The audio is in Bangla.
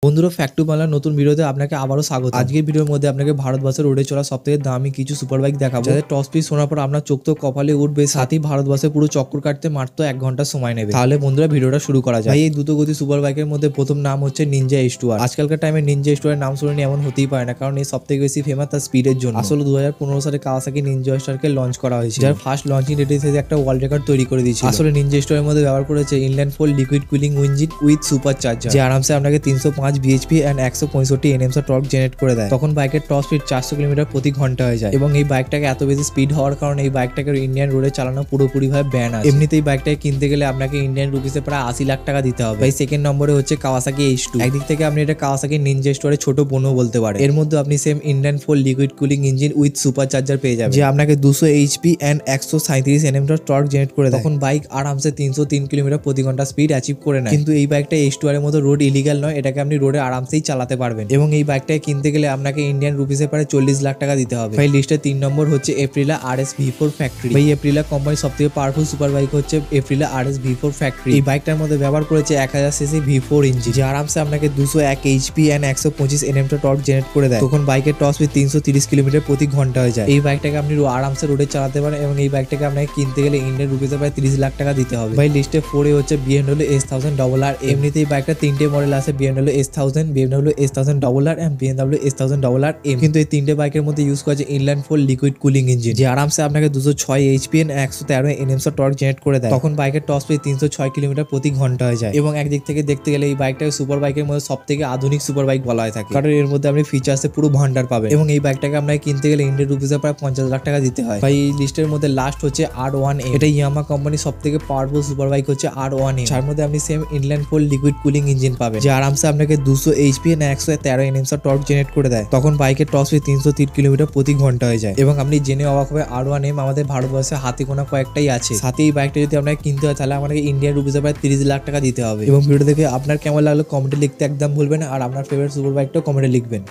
বন্ধুরা ফ্যাক্টু বাংলার নতুন ভিডিওতে আপনাকে আবারও স্বাগত। আজকের ভিডিওর মধ্যে আপনাকে ভারতবর্ষের রোডে চলা সবথেকে দামি কিছু সুপার বাইক দেখাবো, যাদের টপ স্পিড শোনার পর আপনার চোখ তো কপালে উঠবে, সাথে ভারতবর্ষে পুরো চক্কর কাটতে মাত্র 1 ঘন্টা সময় নেবে। তাহলে বন্ধুরা ভিডিওটা শুরু করা যায়। এই দ্রুতগতি সুপার বাইকের মধ্যে প্রথম নাম হচ্ছে নিনজা H2R। আজকালকার টাইমে নিনজা H2R নাম শুনেনি এমন হতেই পারে না, কারণ এই সবথেকে বেশি ফেমাস তার স্পিডের জন্য। আসলে 2015 সালে কাওয়াসাকি নিনজা H2R কে লঞ্চ করা হয়েছে, যার ফার্স্ট লঞ্চিং ডেটে থেকে একটা ওয়ার্ল্ড রেকর্ড তৈরি করে দিয়েছিল। আসলে নিনজা H2R এর মধ্যে ব্যবহার করেছে inline 4 liquid cooling engine with super charger, যে আরামসে আপনাকে 305 bhp and 165 Nm torque generate করে দেয়। তখন বাইকের টপ স্পিড 400 কিলোমিটার প্রতি ঘন্টা হয়ে যায়। এবং এই বাইকটাকে এত বেশি স্পিড হওয়ার কারণে এই বাইকটাকে ইন্ডিয়ান রোডে চালানো পুরোপুরিভাবে ব্যান আছে। এমনিতেই বাইকটাকে কিনতে গেলে আপনাকে ইন্ডিয়ান রুপিসে প্রায় 80 লাখ টাকা দিতে হবে। ভাই সেকেন্ড নম্বরে হচ্ছে কাওয়াসাকি H2। একদিক থেকে আপনি এটা কাওয়াসাকি নিনজা H2R এর ছোট বোনও বলতে পারেন। এর মধ্যে আপনি same Indian 4 liquid cooling engine with super charger পেয়ে যাবেন, যে আপনাকে 200 HP and 137 Nm torque generate করে দেয়। তখন বাইক আরামসে 303 কিলোমিটার প্রতি ঘন্টা স্পিড অ্যাচিভ করে নেয়। কিন্তু এই বাইকটা H2R এর মতো রোড ইলিগাল নয়, এটাকে আপনি রোডে আরামসেই চালাতে পারবেন। এবং এই বাইকটাকে কিনতে গেলে আপনাকে ইন্ডিয়ান রুপিসে প্রায় 40 লাখ টাকা দিতে হবে। ভাই লিস্টে 3 নম্বর হচ্ছে এপ্রিলা RS V4 ফ্যাক্টরি। ভাই এপ্রিলা কোম্পানির সবথেকে পাওয়ারফুল সুপার বাইক হচ্ছে এপ্রিলা RS V4 ফ্যাক্টরি। এই বাইকটার মধ্যে ব্যবহার করেছে 1000 cc V4 ইঞ্জিন, যে আরামসে আপনাকে 201 HP and 125 Nm torque generate করে দেয়। তখন বাইকের টপ স্পিড 330 কিলোমিটার প্রতি ঘন্টা হয়ে যায়। এই বাইকটাকে আপনি আরামসে রোডে চালাতে পারেন, এবং এই বাইকটাকে আপনাকে কিনতে গেলে ইন্ডিয়ান রুপিসে প্রায় 30 লাখ টাকা দিতে হবে। ভাই লিস্টে 4 এ হচ্ছে BMW S1000 RR। এমনিতেই বাইকটা 3টে মডেল আছে, BMW S1000, BMW S1000 RR এন্ড BMW S1000 RR M। কিন্তু এই 3টে বাইকের মধ্যে ইউজ করা আছে ইনলাইন 4 লিকুইড কুলিং ইঞ্জিন, যে আরামসে আপনাকে 206 HP and 113 Nm torque generate করে দেয়। তখন বাইকের টপ স্পিড 306 কিলোমিটার প্রতি ঘন্টা হয়ে যায়। এবং একদিক থেকে দেখতে গেলে এই বাইকটাকে সুপার বাইকের মধ্যে সবথেকে আধুনিক সুপার বাইক বলা হয়ে থাকে, কারণ এর মধ্যে আপনি ফিচার্সে পুরো ভান্ডার পাবেন। এবং এই বাইকটাকে আপনাকে কিনতে গেলে ইন্ডিয়ান রুপিসে প্রায় 50 লাখ টাকা দিতে হয়। ভাই এই লিস্টের মধ্যে লাস্ট হচ্ছে R1M। এটা ইয়ামাহা কোম্পানির সবথেকে পাওয়ারফুল সুপার বাইক হচ্ছে R1M, যার মধ্যে আপনি same inline 4 liquid cooling engine পাবেন, যে আরামসে আপনাকে 200 HP and 113 Nm torque generate করে দেয়। তখন বাইকের টপ স্পিড 303 কিলোমিটার প্রতি ঘন্টা হয়ে যায়। এবং আপনি জেনে অবাক হবে R1M আমাদের ভারতবর্ষে হাতে গোনা কয়েকটাই আছে। সাথে এই বাইকটা যদি আপনাকে কিনতে হয় তাহলে আমাকে ইন্ডিয়ান রুপিসে প্রায় 30 লাখ টাকা দিতে হবে। এবং ভিডিও দেখে আপনার কেমন লাগলো কমেন্টে লিখতে একদম ভুলবেন না, আর আপনার ফেভারিট সুপার বাইকটাও কমেন্টে লিখবেন।